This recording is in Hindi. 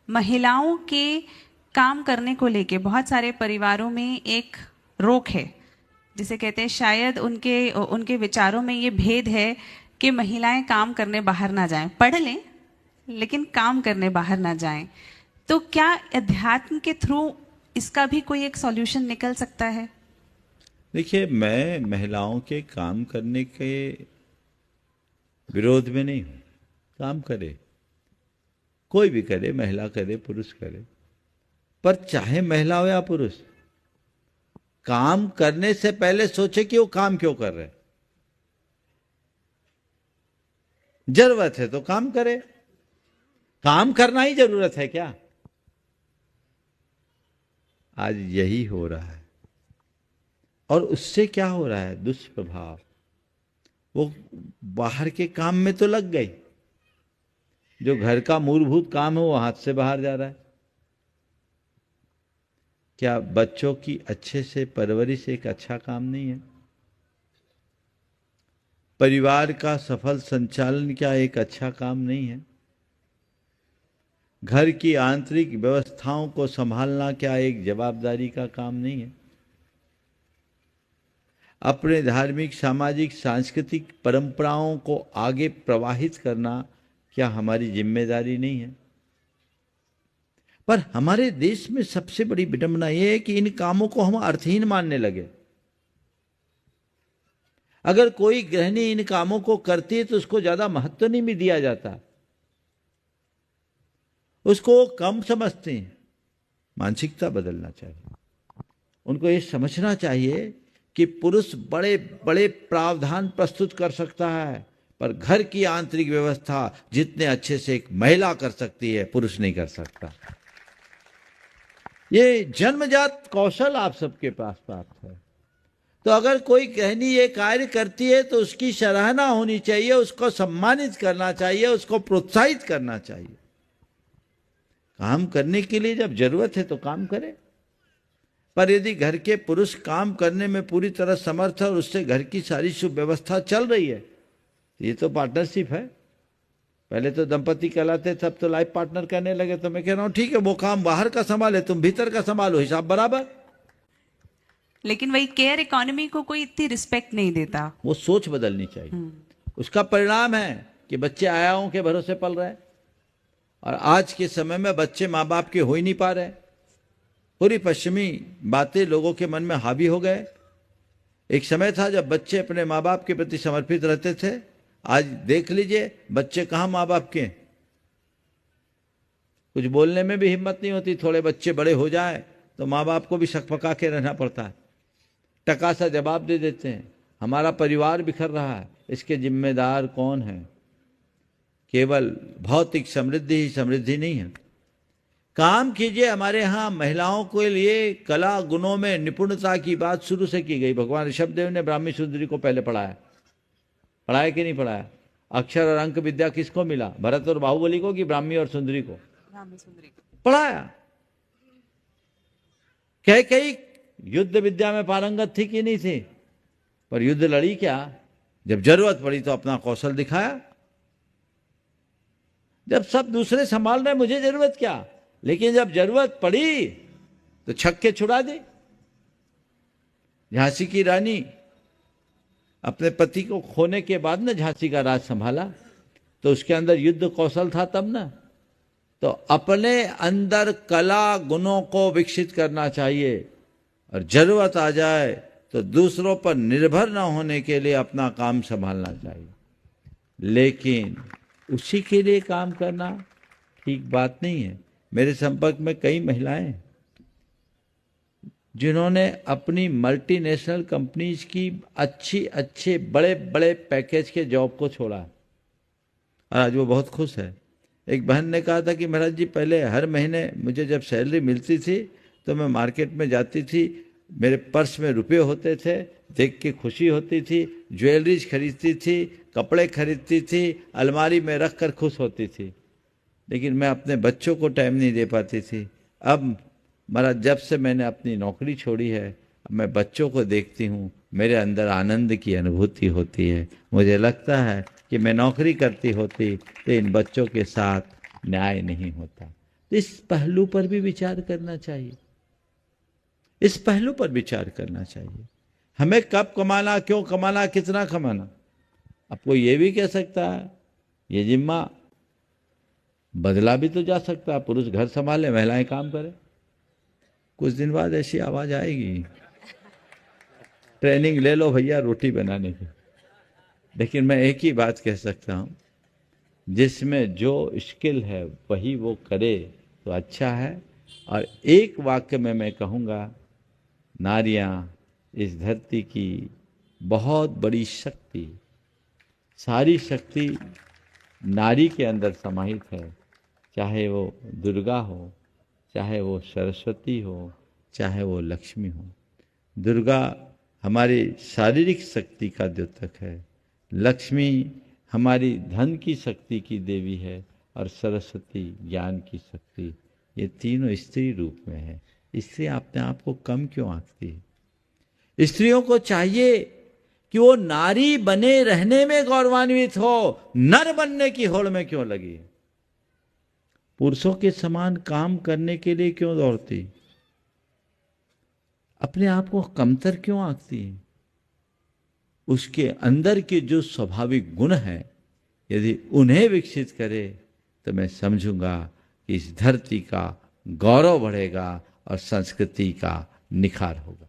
महिलाओं के काम करने को लेके बहुत सारे परिवारों में एक रोक है, जिसे कहते हैं शायद उनके उनके विचारों में ये भेद है कि महिलाएं काम करने बाहर ना जाएं, पढ़ लें लेकिन काम करने बाहर ना जाएं। तो क्या अध्यात्म के थ्रू इसका भी कोई एक सॉल्यूशन निकल सकता है? देखिए, मैं महिलाओं के काम करने के विरोध में नहीं हूं। काम करे, कोई भी करे, महिला करे, पुरुष करे, पर चाहे महिला हो या पुरुष, काम करने से पहले सोचे कि वो काम क्यों कर रहे। जरूरत है तो काम करे। काम करना ही जरूरत है क्या? आज यही हो रहा है। और उससे क्या हो रहा है? दुष्प्रभाव। वो बाहर के काम में तो लग गई, जो घर का मूलभूत काम है वो हाथ से बाहर जा रहा है। क्या बच्चों की अच्छे से परवरिश एक अच्छा काम नहीं है? परिवार का सफल संचालन क्या एक अच्छा काम नहीं है? घर की आंतरिक व्यवस्थाओं को संभालना क्या एक जवाबदारी का काम नहीं है? अपने धार्मिक, सामाजिक, सांस्कृतिक परंपराओं को आगे प्रवाहित करना क्या हमारी जिम्मेदारी नहीं है? पर हमारे देश में सबसे बड़ी विडंबना यह है कि इन कामों को हम अर्थहीन मानने लगे। अगर कोई गृहिणी इन कामों को करती है तो उसको ज्यादा महत्व नहीं भी दिया जाता, उसको कम समझते हैं। मानसिकता बदलना चाहिए। उनको ये समझना चाहिए कि पुरुष बड़े बड़े प्रावधान प्रस्तुत कर सकता है, पर घर की आंतरिक व्यवस्था जितने अच्छे से एक महिला कर सकती है, पुरुष नहीं कर सकता। ये जन्मजात कौशल आप सबके पास प्राप्त है। तो अगर कोई गृहिणी ये कार्य करती है तो उसकी सराहना होनी चाहिए, उसको सम्मानित करना चाहिए, उसको प्रोत्साहित करना चाहिए। काम करने के लिए जब जरूरत है तो काम करे। पर यदि घर के पुरुष काम करने में पूरी तरह समर्थ है और उससे घर की सारी सुव्यवस्था चल रही है, ये तो पार्टनरशिप है। पहले तो दंपति कहलाते, तब तो लाइफ पार्टनर कहने लगे। तो मैं कह रहा हूं ठीक है, वो काम बाहर का संभाले, तुम भीतर का संभालो, हिसाब बराबर। लेकिन वही केयर इकोनॉमी को कोई इतनी रिस्पेक्ट नहीं देता। वो सोच बदलनी चाहिए। उसका परिणाम है कि बच्चे आयाओं के भरोसे पल रहे हैं, और आज के समय में बच्चे माँ बाप के हो ही नहीं पा रहे। पूरी पश्चिमी बातें लोगों के मन में हावी हो गए। एक समय था जब बच्चे अपने माँ बाप के प्रति समर्पित रहते थे। आज देख लीजिए बच्चे कहाँ माँ बाप के। कुछ बोलने में भी हिम्मत नहीं होती। थोड़े बच्चे बड़े हो जाए तो माँ बाप को भी सकपका के रहना पड़ता है, टका सा जवाब दे देते हैं। हमारा परिवार बिखर रहा है, इसके जिम्मेदार कौन है? केवल भौतिक समृद्धि ही समृद्धि नहीं है। काम कीजिए। हमारे यहाँ महिलाओं के लिए कला गुणों में निपुणता की बात शुरू से की गई। भगवान ऋषभदेव ने ब्राह्मी सुंदरी को पहले पढ़ाया। पढ़ाया कि नहीं पढ़ाया? अक्षर और अंक विद्या किसको मिला? भरत और बाहुबली को कि ब्राह्मी और सुंदरी को? ब्राह्मी सुंदरी को पढ़ाया। कई युद्ध विद्या में पारंगत थी कि नहीं थी, पर युद्ध लड़ी क्या? जब जरूरत पड़ी तो अपना कौशल दिखाया। जब सब दूसरे संभाल रहे, मुझे जरूरत क्या? लेकिन जब जरूरत पड़ी तो छक्के छुड़ा दे। झांसी की रानी अपने पति को खोने के बाद ना झांसी का राज संभाला, तो उसके अंदर युद्ध कौशल था तब ना। तो अपने अंदर कला गुणों को विकसित करना चाहिए, और जरूरत आ जाए तो दूसरों पर निर्भर न होने के लिए अपना काम संभालना चाहिए। लेकिन उसी के लिए काम करना ठीक बात नहीं है। मेरे संपर्क में कई महिलाएं हैं जिन्होंने अपनी मल्टीनेशनल कंपनीज की अच्छे बड़े बड़े पैकेज के जॉब को छोड़ा, और आज वो बहुत खुश है। एक बहन ने कहा था कि महाराज जी, पहले हर महीने मुझे जब सैलरी मिलती थी तो मैं मार्केट में जाती थी, मेरे पर्स में रुपए होते थे, देख के खुशी होती थी, ज्वेलरीज खरीदती थी, कपड़े खरीदती थी, अलमारी में रख कर खुश होती थी, लेकिन मैं अपने बच्चों को टाइम नहीं दे पाती थी। अब महाराज, जब से मैंने अपनी नौकरी छोड़ी है, मैं बच्चों को देखती हूँ, मेरे अंदर आनंद की अनुभूति होती है। मुझे लगता है कि मैं नौकरी करती होती तो इन बच्चों के साथ न्याय नहीं होता। तो इस पहलू पर भी विचार करना चाहिए, इस पहलू पर विचार करना चाहिए। हमें कब कमाना, क्यों कमाना, कितना कमाना। आपको ये भी कह सकता है ये जिम्मा बदला भी तो जा सकता है, पुरुष घर संभाले, महिलाएं काम करें। कुछ दिन बाद ऐसी आवाज आएगी, ट्रेनिंग ले लो भैया रोटी बनाने की। लेकिन मैं एक ही बात कह सकता हूं, जिसमें जो स्किल है वही वो करे तो अच्छा है। और एक वाक्य में मैं कहूंगा, नारियां इस धरती की बहुत बड़ी शक्ति, सारी शक्ति नारी के अंदर समाहित है। चाहे वो दुर्गा हो, चाहे वो सरस्वती हो, चाहे वो लक्ष्मी हो। दुर्गा हमारी शारीरिक शक्ति का द्योतक है, लक्ष्मी हमारी धन की शक्ति की देवी है, और सरस्वती ज्ञान की शक्ति। ये तीनों स्त्री रूप में है। स्त्री अपने आप को कम क्यों आंकती है? स्त्रियों को चाहिए कि वो नारी बने रहने में गौरवान्वित हो, नर बनने की होड़ में क्यों लगी? पुरुषों के समान काम करने के लिए क्यों दौड़ती? अपने आप को कमतर क्यों आंकती है? उसके अंदर के जो स्वाभाविक गुण हैं, यदि उन्हें विकसित करे तो मैं समझूंगा कि इस धरती का गौरव बढ़ेगा और संस्कृति का निखार होगा।